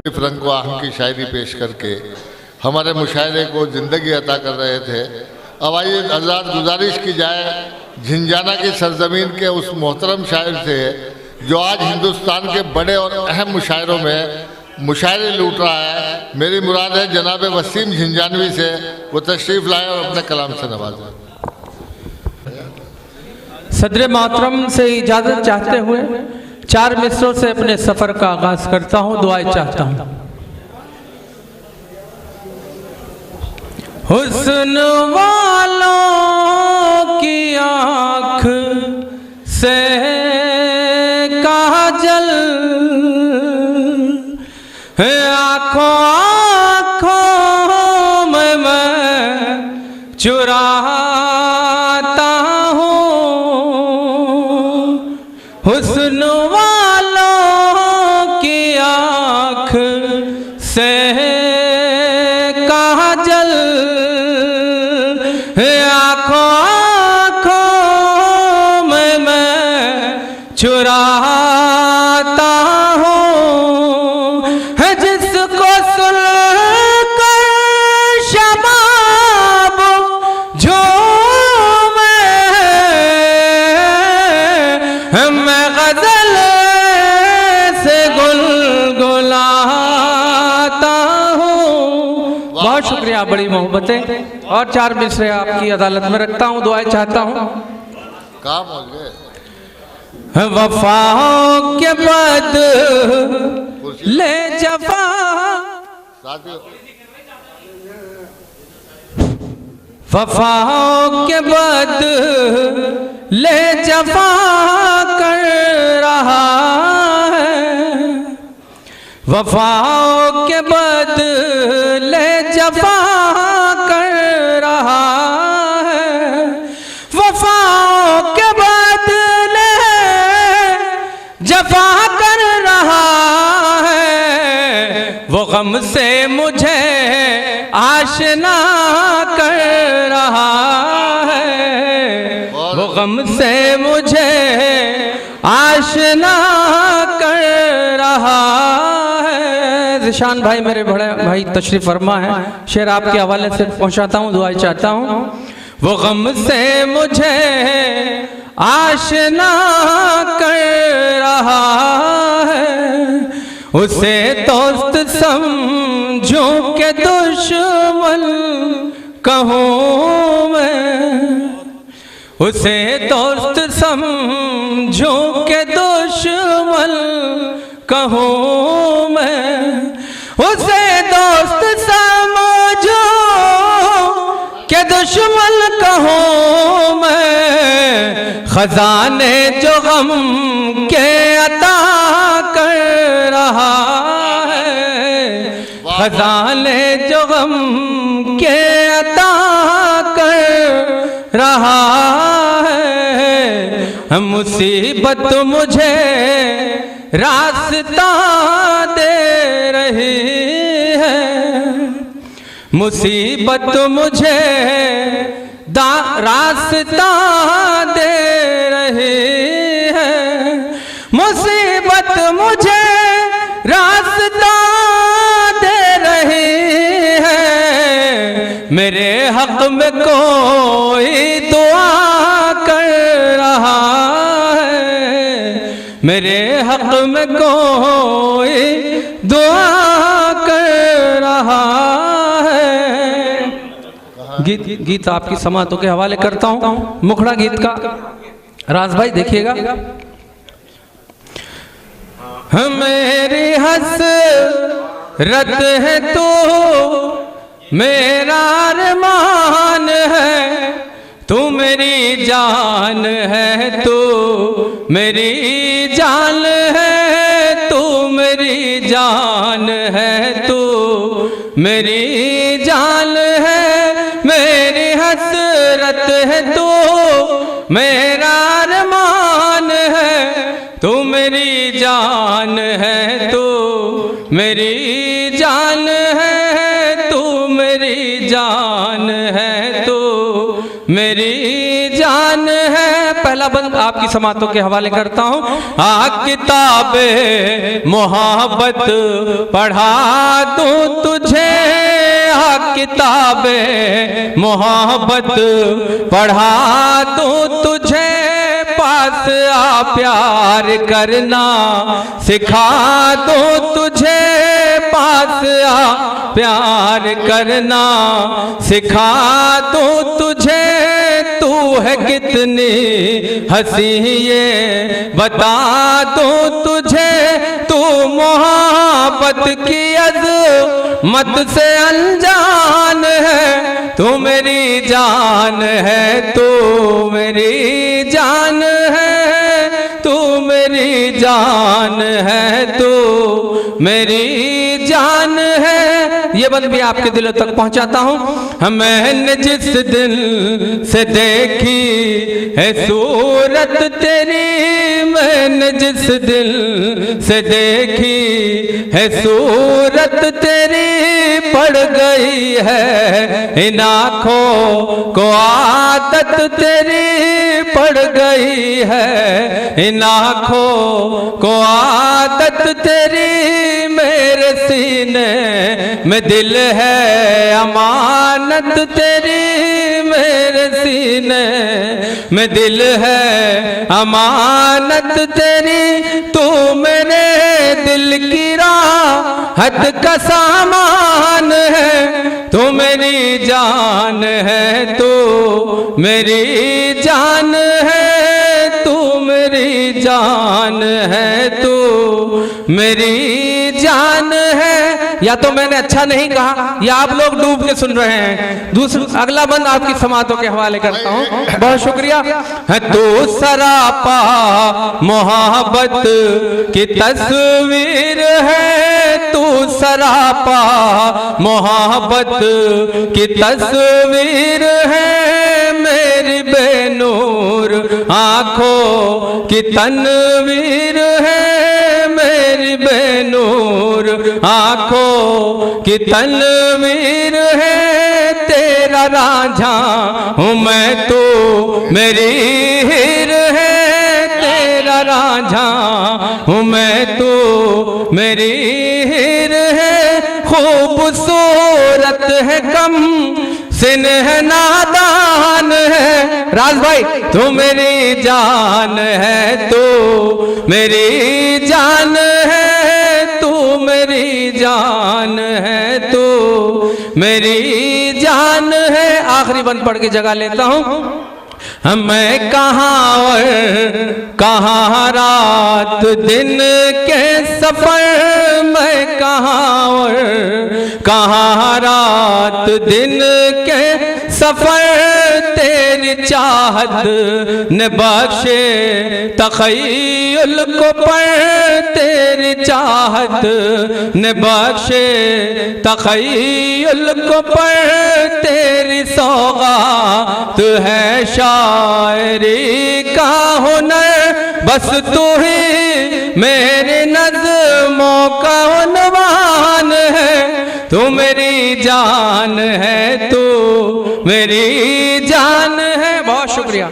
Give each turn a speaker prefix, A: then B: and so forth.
A: Frank को आहम की शायरी पेश करके हमारे मुशायरे को ज़िंदगी अता कर रहे थे। अब आइए हज़रात गुजारिश की जाए झिंझाना की सरजमीन के उस मोहतरम शायर से जो आज हिंदुस्तान के बड़े और अहम मुशायरों में मुशायरे लूट रहा है। मेरी मुराद है जनाब वसीम झिंझानवी से, वो तशरीफ़ लाए और अपने कलाम से नवाजें।
B: सदर मोहतरम से इजाज़त चाहते हुए 4 मिसरों से अपने सफ़र का आगाज़ करता हूँ, दुआएं चाहता हूँ। हुस्न वालों की आँख से काजल है, आँखों में मैं चुराता हूँ। हुस्न वालों की आँख से काजल है, आँखों में मैं चुराता हूँ। है जिसको सुनकर शबाब झूमे, मैं गजल से गुलगुलाता हूँ। बहुत शुक्रिया, बड़ी मोहब्बतें। और 4 मिसरे आपकी अदालत में रखता हूँ, दुआएं चाहता हूँ।
A: काम हो गए
B: वफाओं के बाद ले जफा, वफाओं के बाद ले जफा कर रहा है, वफाओं के बाद ले जफा कर रहा है, वफाओं के बदले जफा कर रहा है। वो गम से मुझे आशना कर रहा है, वो गम से मुझे आशना कर रहा है। ज़िशान भाई मेरे बड़े भाई तशरीफ़ फरमा है, शेर आपके हवाले से पहुंचाता हूँ, दुआएं चाहता हूँ। वो गम से मुझे आशना कर रहा है, उसे दोस्त समझूं के दुश्मन कहूँ मैं, उसे दोस्त समझूं के दुश्मन कहूँ मैं, उसे दोस्त समझूं के दुश्मन कहूँ मैं। खजाने जो गम के अता कर रहा है, खजाने जो गम के अता कर रहा है। मुसीबत मुझे रास्ता दे रही है, मुसीबत मुझे रास्ता दे रही है, मुसीबत मुझे रास्ता दे रही है। मेरे हक में कोई दुआ कर रहा है, मेरे हक में कोई दुआ कर रहा है। गीत आपकी समातों के हवाले करता हूँ। मुखड़ा गीत का राज भाई देखिएगा। मेरी हसरत है तो मेरा अरमान है, तू मेरी जान है, तू मेरी जान है, तू मेरी जान है, तू मेरी जान है। मेरी हसरत है तू मेरा अरमान है, तू मेरी जान है, तू मेरी जान है, तू मेरी जान है, तू मेरी जान है। पहला बंद आपकी समातों के हवाले करता हूँ। किताबे मोहब्बत पढ़ा दूं तुझे, किताबे मोहब्बत पढ़ा दूं तुझे, पास आ प्यार करना सिखा दूं तुझे, पास आ प्यार करना सिखा दूं तुझे। तू है कितनी हंसी ये बता दूं तुझे, तू मोहब्बत की अज़मत से अनजान है, तू मेरी जान है, तू मेरी जान है, तू मेरी जान है, तू मेरी जान है। ये बंद भी आपके दिलों तक पहुंचाता हूं। मैंने जिस दिल से देखी है सूरत तेरी, मैंने जिस दिल से देखी है सूरत तेरी, पड़ गई है इन आँखों को आदत तेरी, पड़ गई है इन आँखों को आदत तेरी। मेरे सीने में दिल है अमानत तेरी, मेरे सीने में दिल है अमानत तेरी। तू मेरे दिल की राहत का सामान है, तू मेरी जान है, तू मेरी जान है, तू मेरी जान है, तू मेरी जान है। या तो मैंने अच्छा नहीं कहा या आप लोग डूब के सुन रहे हैं। दूसरा अगला बंद आपकी समातों के हवाले करता हूँ। बहुत शुक्रिया। है तू सरापा मोहब्बत की तस्वीर है, तू सरापा मोहब्बत की तस्वीर है, मेरी बेनूर आँखों की तनवीर है, मेरी बेनूर आँखों की तनवीर है। तेरा रांझा हूँ मैं, तू मेरी हीर है, तेरा रांझा हूँ मैं, तू मेरी हीर है। खूबसूरत है कम सिन है नादान है, राज भाई तू मेरी जान है, तू मेरी जान है, तू मेरी जान है, तू मेरी जान है। आखिरी बंद पढ़ के जगह लेता हूँ। मैं कहाँ और कहाँ रात दिन के सफर, मैं कहाँ और कहाँ रात दिन के सफर, तेरी चाहत ने बख्शे तख़य्युल को पर, तेरी चाहत ने बख्शे तख़य्युल को पर, तेरी सौगात है शायरी का हुनर, बस तू ही मेरे नज़्मों का उन्वान है, तू मेरी जान है, तू मेरी जान है। बहुत शुक्रिया।